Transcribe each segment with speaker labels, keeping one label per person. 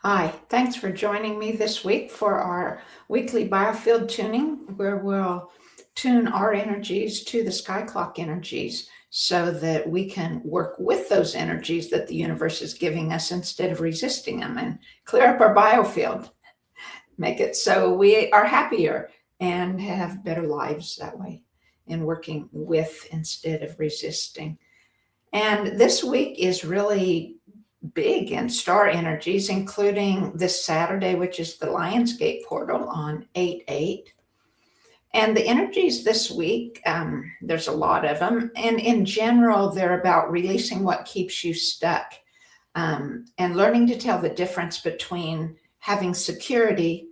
Speaker 1: Hi, thanks for joining me this week for our weekly Biofield Tuning, where we'll tune our energies to the sky clock energies so that we can work with those energies that the universe is giving us instead of resisting them and clear up our biofield, make it so we are happier and have better lives that way in working with instead of resisting. And this week is really big in star energies, including this Saturday, which is the Lionsgate portal on 8/8. And the energies this week, there's a lot of them. And in general, they're about releasing what keeps you stuck, and learning to tell the difference between having security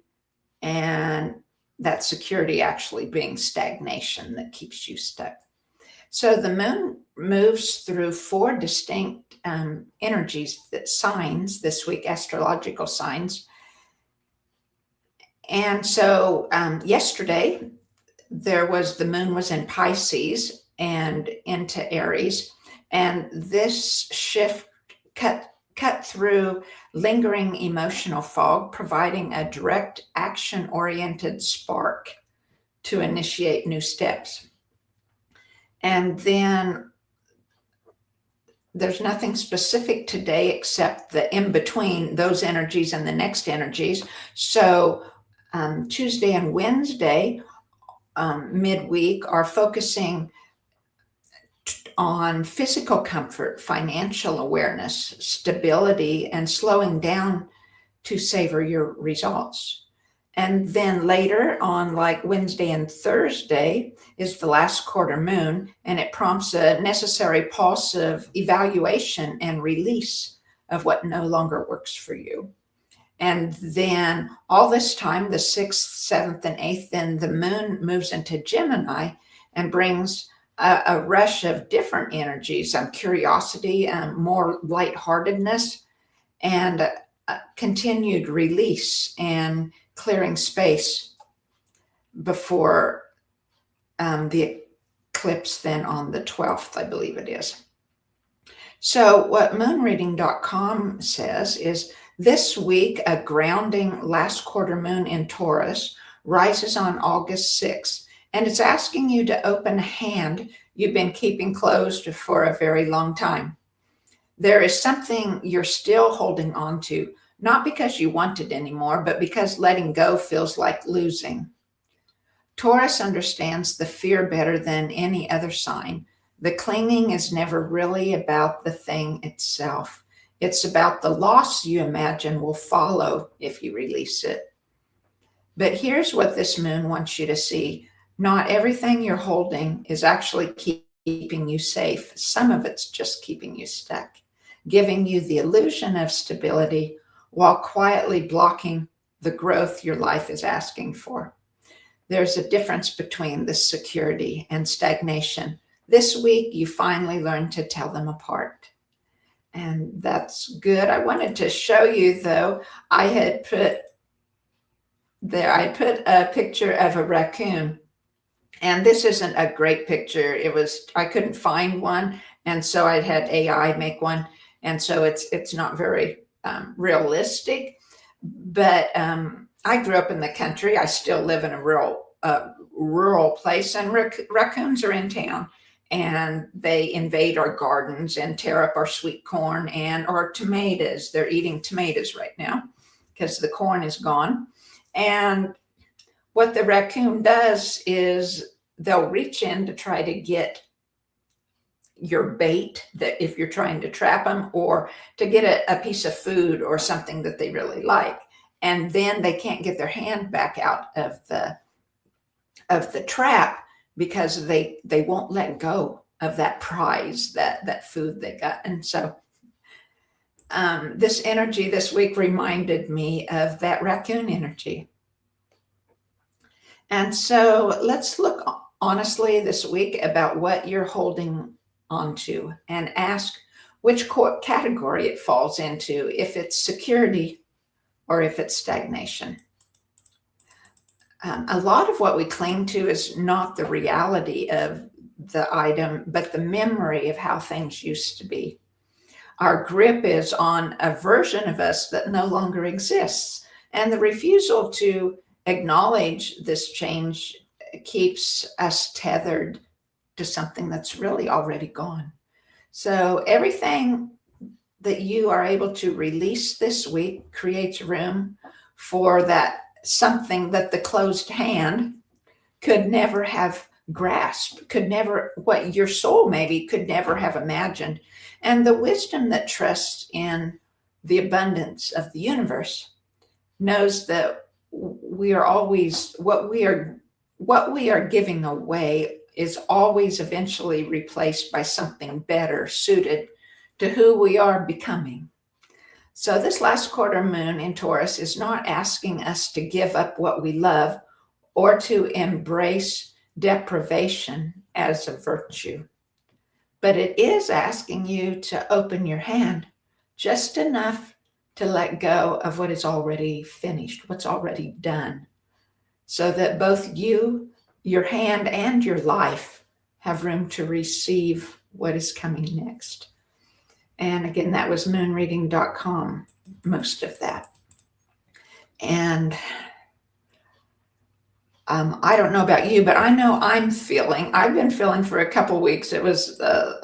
Speaker 1: and that security actually being stagnation that keeps you stuck. So the moon moves through four distinct energies, that signs this week, astrological signs. And so yesterday the moon was in Pisces and into Aries, and this shift cut through lingering emotional fog, providing a direct action oriented spark to initiate new steps. And then there's nothing specific today except the in between those energies and the next energies. So Tuesday and Wednesday, midweek, are focusing on physical comfort, financial awareness, stability, and slowing down to savor your results. And then later on, like Wednesday and Thursday, is the last quarter moon, and it prompts a necessary pulse of evaluation and release of what no longer works for you. And then all this time, the 6th, 7th, and 8th, then the moon moves into Gemini and brings a rush of different energies, curiosity, more lightheartedness, and continued release and clearing space before the eclipse then on the 12th, I believe it is. So what moonreading.com says is this week, a grounding last quarter moon in Taurus rises on August 6th, and it's asking you to open a hand you've been keeping closed for a very long time. There is something you're still holding on to, not because you want it anymore, but because letting go feels like losing. Taurus understands the fear better than any other sign. The clinging is never really about the thing itself. It's about the loss you imagine will follow if you release it. But here's what this moon wants you to see. Not everything you're holding is actually keeping you safe. Some of it's just keeping you stuck, giving you the illusion of stability while quietly blocking the growth your life is asking for. There's a difference between this security and stagnation. This week, you finally learn to tell them apart. And that's good. I wanted to show you, though, I put a picture of a raccoon. And this isn't a great picture. I couldn't find one. And so I had AI make one. And so it's not very realistic, but I grew up in the country. I still live in a rural place, and raccoons are in town, and they invade our gardens and tear up our sweet corn and our tomatoes. They're eating tomatoes right now because the corn is gone. And what the raccoon does is they'll reach in to try to get your bait, that if you're trying to trap them, or to get a piece of food or something that they really like. And then they can't get their hand back out of the trap because they won't let go of that prize, that food they got. And so this energy this week reminded me of that raccoon energy. And so let's look honestly this week about what you're holding onto and ask which category it falls into, if it's security or if it's stagnation. A lot of what we cling to is not the reality of the item, but the memory of how things used to be. Our grip is on a version of us that no longer exists. And the refusal to acknowledge this change keeps us tethered to something that's really already gone. So everything that you are able to release this week creates room for that something that the closed hand could never have grasped, could never, what your soul maybe could never have imagined. And the wisdom that trusts in the abundance of the universe knows that we are always, what we are giving away is always eventually replaced by something better suited to who we are becoming. So this last quarter moon in Taurus is not asking us to give up what we love or to embrace deprivation as a virtue, but it is asking you to open your hand just enough to let go of what is already finished, what's already done, so that both you, your hand, and your life have room to receive what is coming next. And again, that was moonreading.com, most of that. And I don't know about you, but I know I've been feeling for a couple weeks. It was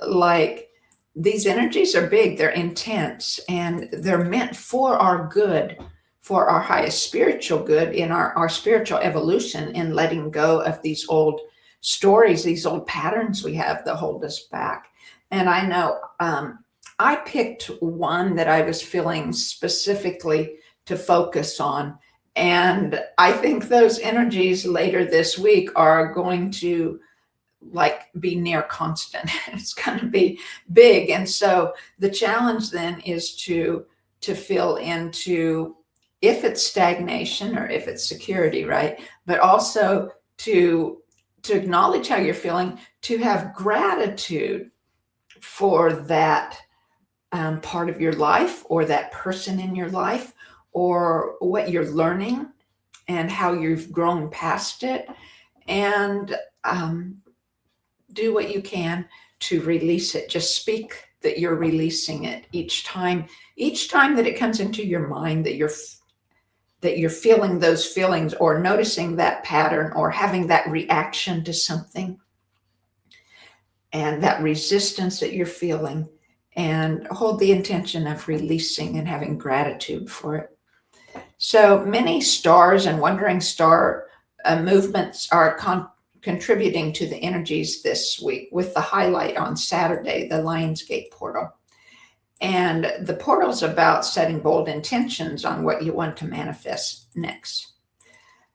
Speaker 1: like these energies are big, they're intense, and they're meant for our good, for our highest spiritual good in our spiritual evolution, in letting go of these old stories, these old patterns we have that hold us back. And I know I picked one that I was feeling specifically to focus on. And I think those energies later this week are going to be near constant. It's going to be big. And so the challenge then is to feel into if it's stagnation or if it's security, right? But also to acknowledge how you're feeling, to have gratitude for that part of your life or that person in your life or what you're learning and how you've grown past it, and do what you can to release it. Just speak that you're releasing it each time that it comes into your mind, that you're feeling those feelings or noticing that pattern or having that reaction to something and that resistance that you're feeling, and hold the intention of releasing and having gratitude for it. So many stars and wandering star movements are contributing to the energies this week, with the highlight on Saturday, the Lionsgate portal. And the portal is about setting bold intentions on what you want to manifest next.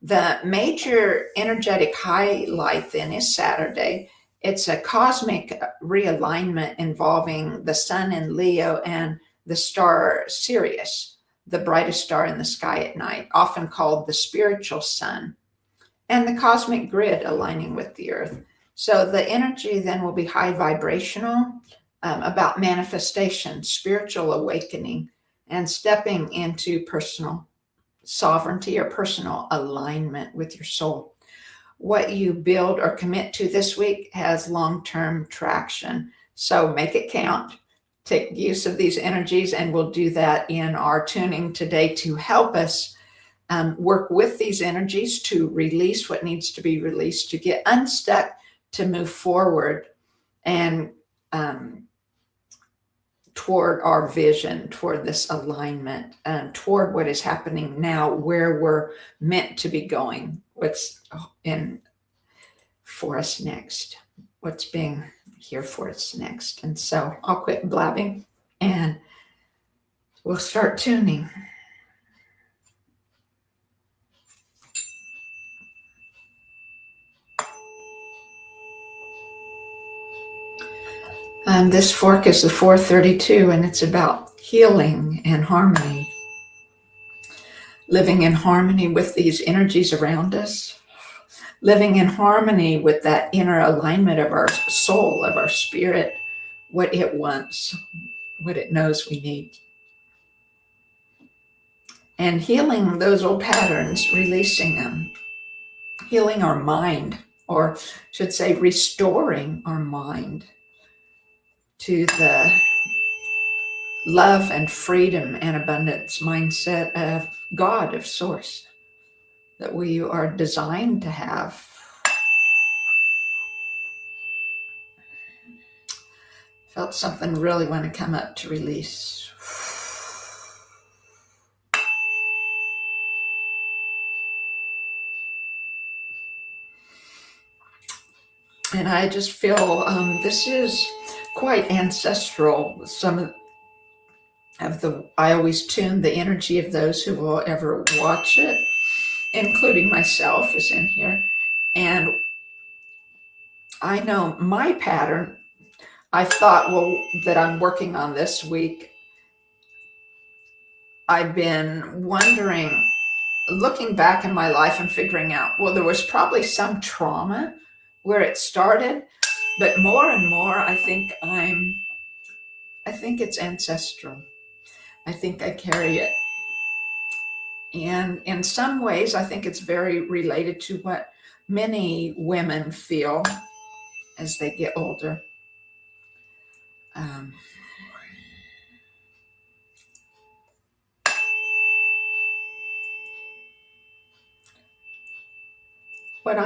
Speaker 1: The major energetic highlight then is Saturday. It's a cosmic realignment involving the sun in Leo and the star Sirius, the brightest star in the sky at night, often called the spiritual sun, and the cosmic grid aligning with the earth. So the energy then will be high vibrational, about manifestation, spiritual awakening, and stepping into personal sovereignty or personal alignment with your soul. What you build or commit to this week has long-term traction. So make it count. Take use of these energies, and we'll do that in our tuning today to help us work with these energies to release what needs to be released, to get unstuck, to move forward and toward our vision, toward this alignment, toward what is happening now, where we're meant to be going, what's in for us next, what's being here for us next. And so I'll quit blabbing and we'll start tuning. This fork is the 432, and it's about healing and harmony. Living in harmony with these energies around us. Living in harmony with that inner alignment of our soul, of our spirit, what it wants, what it knows we need. And healing those old patterns, releasing them. Healing our mind, or I should say restoring our mind to the love and freedom and abundance mindset of God, of Source, that we are designed to have. Felt something really want to come up to release. And I just feel this is quite ancestral. Some of I always tune the energy of those who will ever watch it, including myself is in here. And I know my pattern. I thought, well, that I'm working on this week. I've been wondering, looking back in my life and figuring out, well, there was probably some trauma where it started, but more and more, I think it's ancestral. I think I carry it. And in some ways, I think it's very related to what many women feel as they get older. What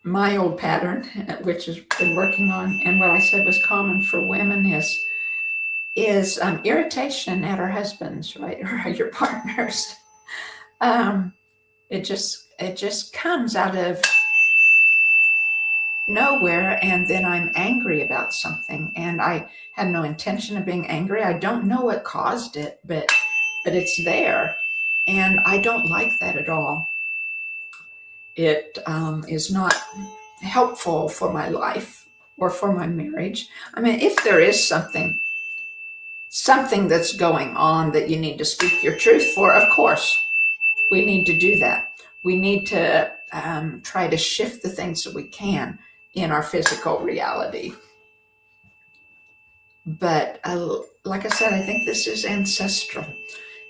Speaker 1: my old pattern, which has been working on, and what I said was common for women is irritation at our husbands, right, or your partners. It just comes out of nowhere, and then I'm angry about something, and I had no intention of being angry. I don't know what caused it, but it's there, and I don't like that at all. It is not helpful for my life or for my marriage. I mean, if there is something that's going on that you need to speak your truth for, of course, we need to do that. We need to try to shift the things that we can in our physical reality. But like I said, I think this is ancestral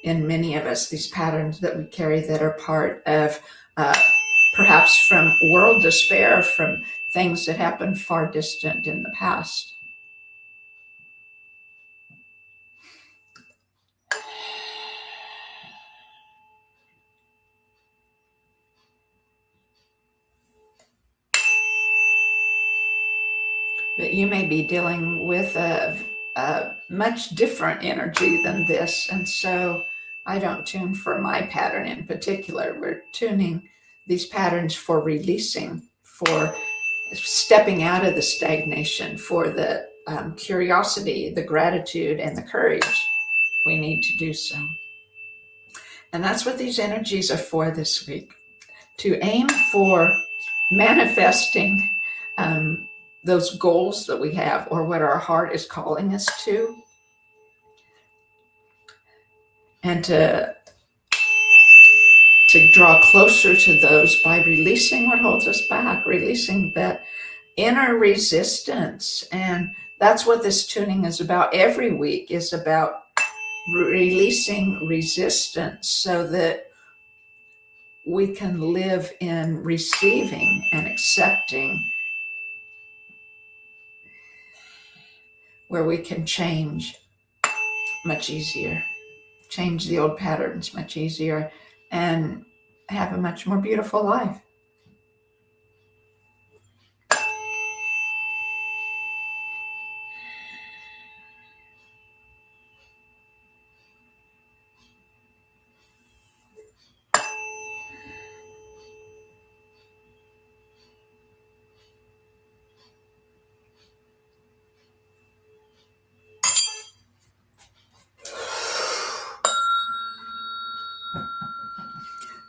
Speaker 1: in many of us, these patterns that we carry that are part of perhaps from world despair, from things that happened far distant in the past. But you may be dealing with a much different energy than this. And so I don't tune for my pattern in particular. We're tuning these patterns for releasing, for stepping out of the stagnation, for the curiosity, the gratitude, and the courage we need to do so. And that's what these energies are for this week, to aim for manifesting those goals that we have, or what our heart is calling us to, and to draw closer to those by releasing what holds us back, releasing that inner resistance. And that's what this tuning is about every week, is about releasing resistance so that we can live in receiving and accepting, where we can change much easier, change the old patterns much easier, and have a much more beautiful life.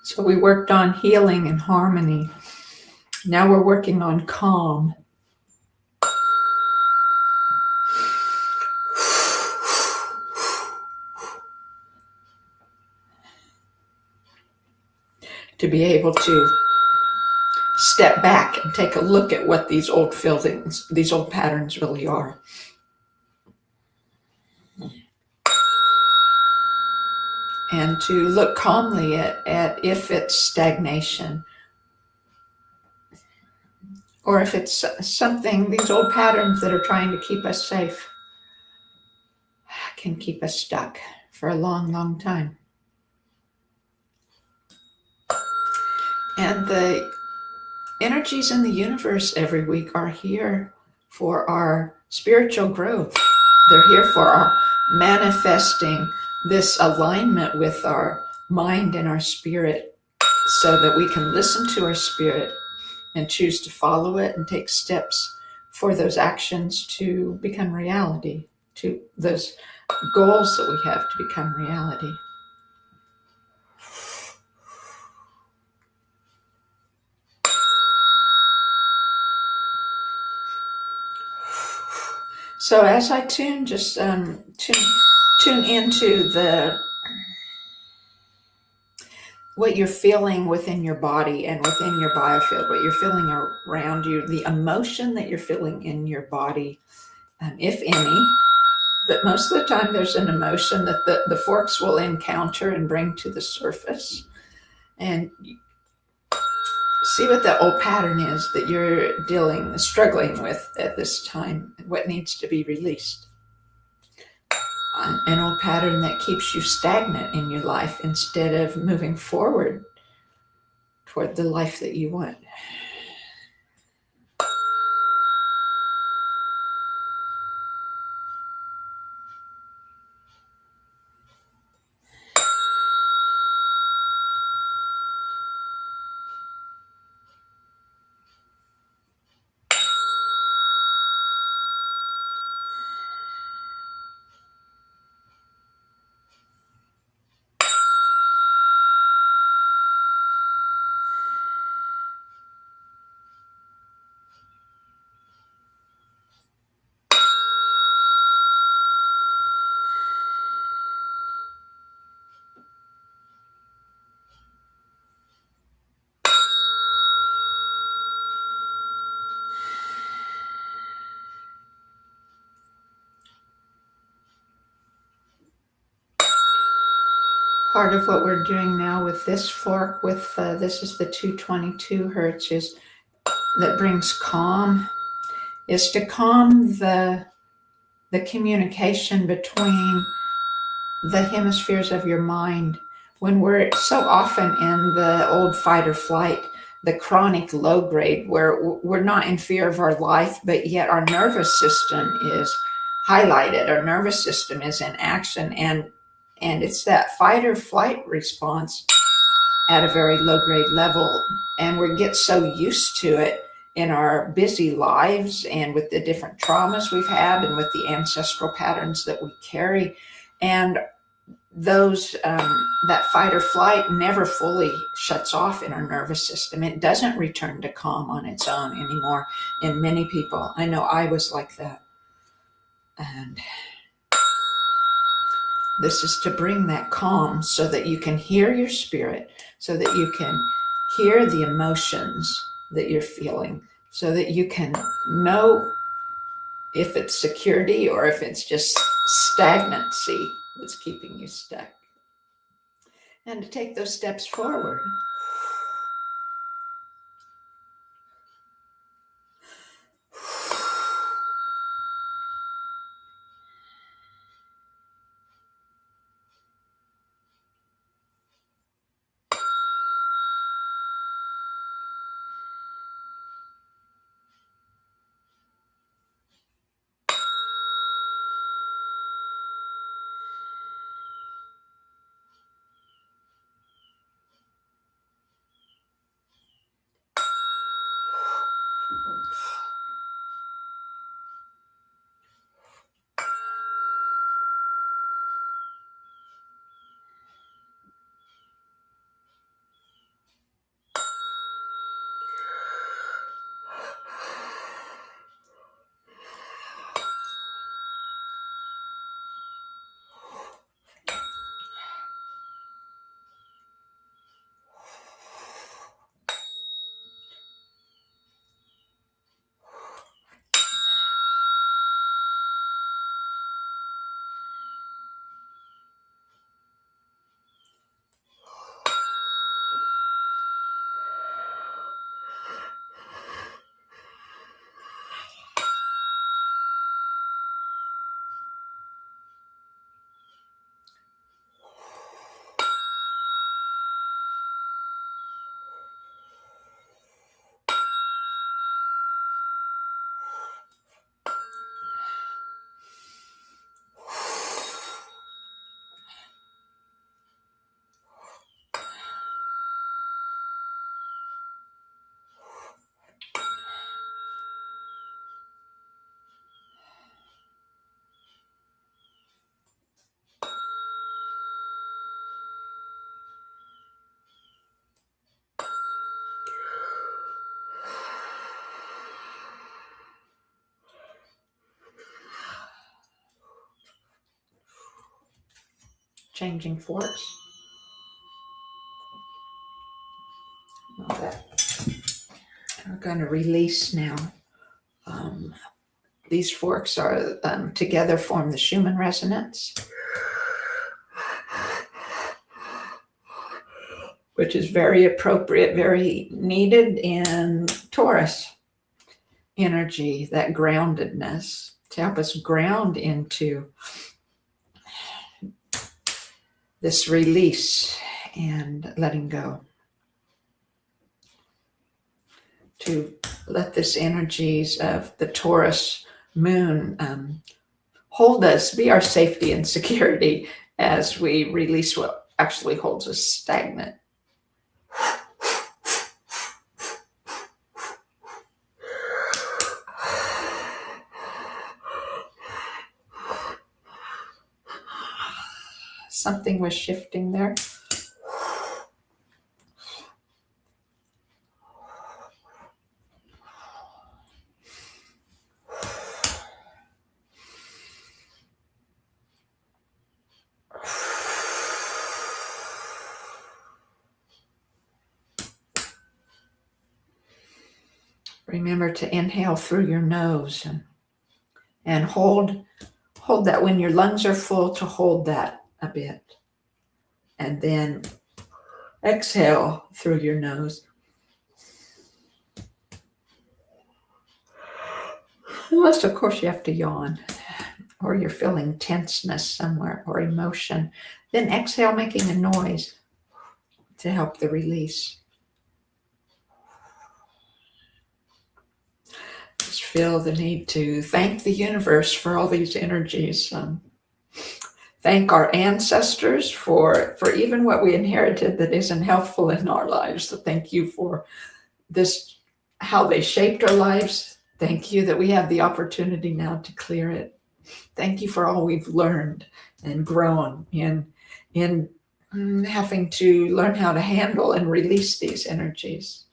Speaker 1: So we worked on healing and harmony. Now we're working on calm. To be able to step back and take a look at what these old feelings, these old patterns really are. And to look calmly at if it's stagnation, or if it's something, these old patterns that are trying to keep us safe, can keep us stuck for a long, long time. And the energies in the universe every week are here for our spiritual growth. They're here for our manifesting this alignment with our mind and our spirit, so that we can listen to our spirit and choose to follow it and take steps for those actions to become reality, to those goals that we have to become reality. So as I tune, just tune into what you're feeling within your body and within your biofield, what you're feeling around you, the emotion that you're feeling in your body, if any. But most of the time there's an emotion that the forks will encounter and bring to the surface. And see what the old pattern is that you're struggling with at this time, what needs to be released. An old pattern that keeps you stagnant in your life instead of moving forward toward the life that you want. Part of what we're doing now with this fork, with this is the 222 hertz, is that brings calm, is to calm the communication between the hemispheres of your mind. When we're so often in the old fight or flight, the chronic low grade, where we're not in fear of our life, but yet our nervous system is highlighted, our nervous system is in action, and it's that fight or flight response at a very low grade level. And we get so used to it in our busy lives and with the different traumas we've had and with the ancestral patterns that we carry. And those that fight or flight never fully shuts off in our nervous system. It doesn't return to calm on its own anymore in many people. I know I was like that. And this is to bring that calm so that you can hear your spirit, so that you can hear the emotions that you're feeling, so that you can know if it's security or if it's just stagnancy that's keeping you stuck. And to take those steps forward. changing forks. All that. We're going to release now. These forks are together form the Schumann resonance, which is very appropriate, very needed in Taurus energy, that groundedness, to help us ground into this release and letting go. To let this energies of the Taurus moon hold us, be our safety and security as we release what actually holds us stagnant. Something was shifting there. Remember to inhale through your nose and hold that when your lungs are full, to hold that a bit. And then exhale through your nose. Unless, of course, you have to yawn or you're feeling tenseness somewhere or emotion. Then exhale, making a noise to help the release. Just feel the need to thank the universe for all these energies. Thank our ancestors for even what we inherited that isn't helpful in our lives. So thank you for this, how they shaped our lives. Thank you that we have the opportunity now to clear it. Thank you for all we've learned and grown in having to learn how to handle and release these energies.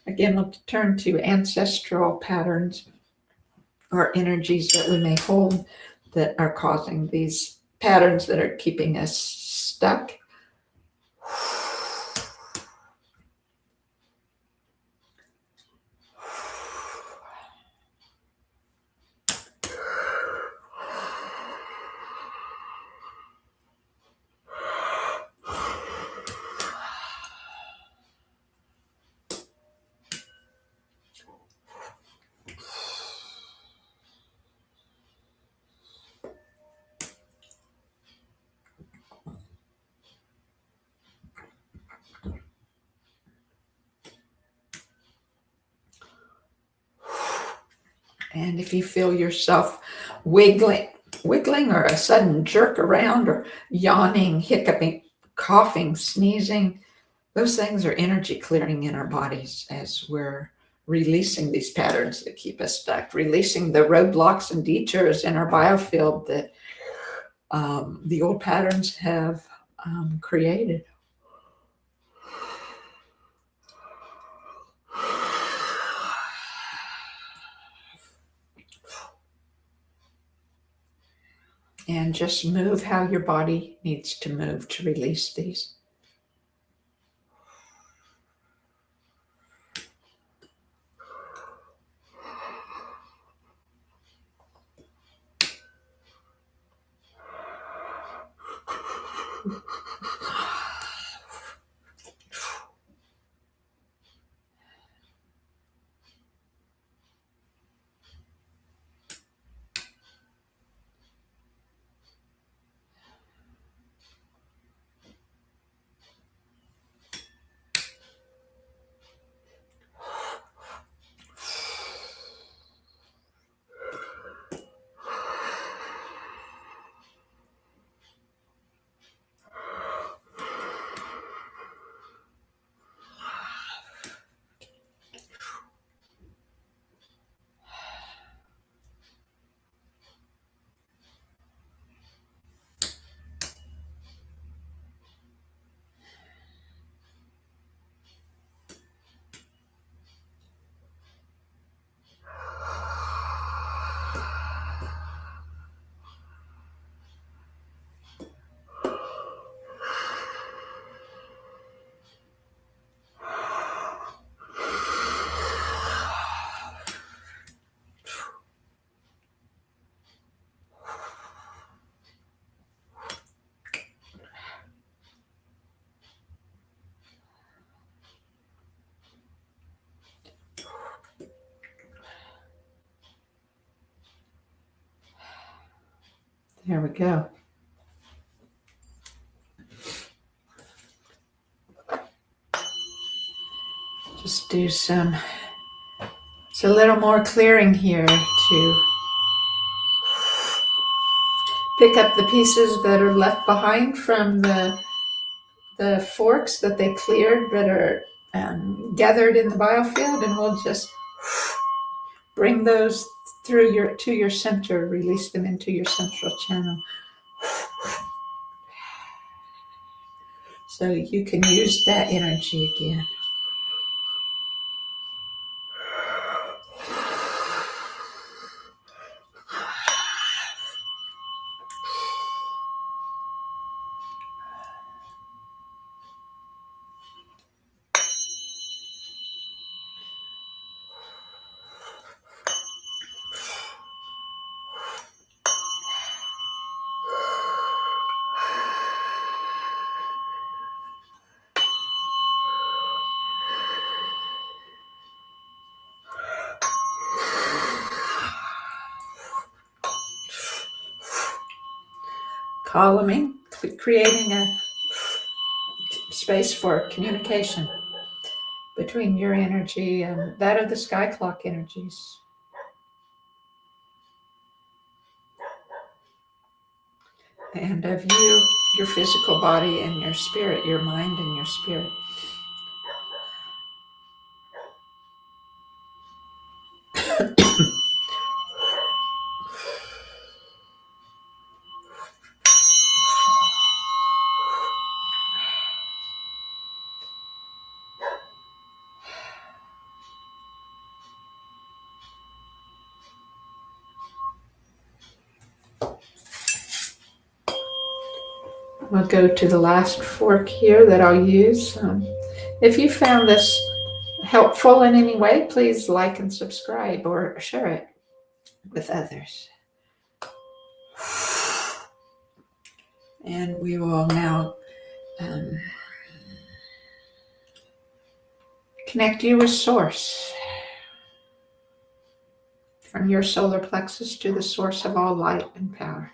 Speaker 1: Again, let's turn to ancestral patterns or energies that we may hold that are causing these patterns that are keeping us stuck. And if you feel yourself wiggling or a sudden jerk around or yawning, hiccuping, coughing, sneezing, those things are energy clearing in our bodies as we're releasing these patterns that keep us stuck, releasing the roadblocks and detours in our biofield that the old patterns have created. And just move how your body needs to move to release these. There we go. Just do it's a little more clearing here to pick up the pieces that are left behind from the forks that they cleared that are gathered in the biofield, and we'll just bring those through to your center, release them into your central channel. So you can use that energy again. Columning, creating a space for communication between your energy and that of the sky clock energies. And of you, your physical body and your spirit, your mind and your spirit. We'll go to the last fork here that I'll use. If you found this helpful in any way, please like and subscribe or share it with others. And we will now connect you with Source. From your solar plexus to the source of all light and power.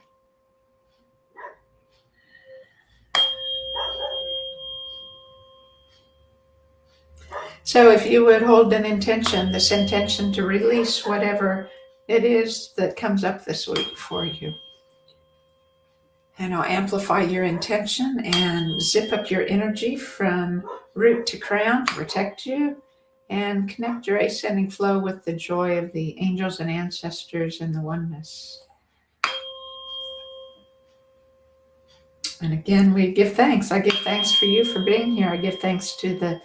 Speaker 1: So if you would hold an intention, this intention to release whatever it is that comes up this week for you. And I'll amplify your intention and zip up your energy from root to crown to protect you and connect your ascending flow with the joy of the angels and ancestors and the oneness. And again, we give thanks. I give thanks for you for being here. I give thanks to the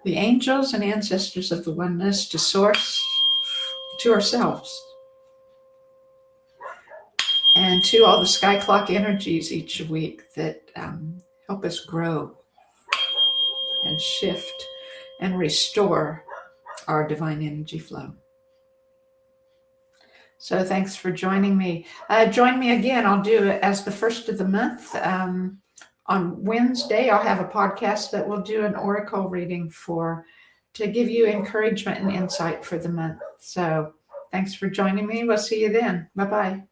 Speaker 1: angels and ancestors of the oneness, to Source, to ourselves, and to all the sky clock energies each week that help us grow and shift and restore our divine energy flow. So thanks for joining me. Join me again. I'll do it as the first of the month. On Wednesday, I'll have a podcast that will do an oracle reading to give you encouragement and insight for the month. So thanks for joining me. We'll see you then. Bye-bye.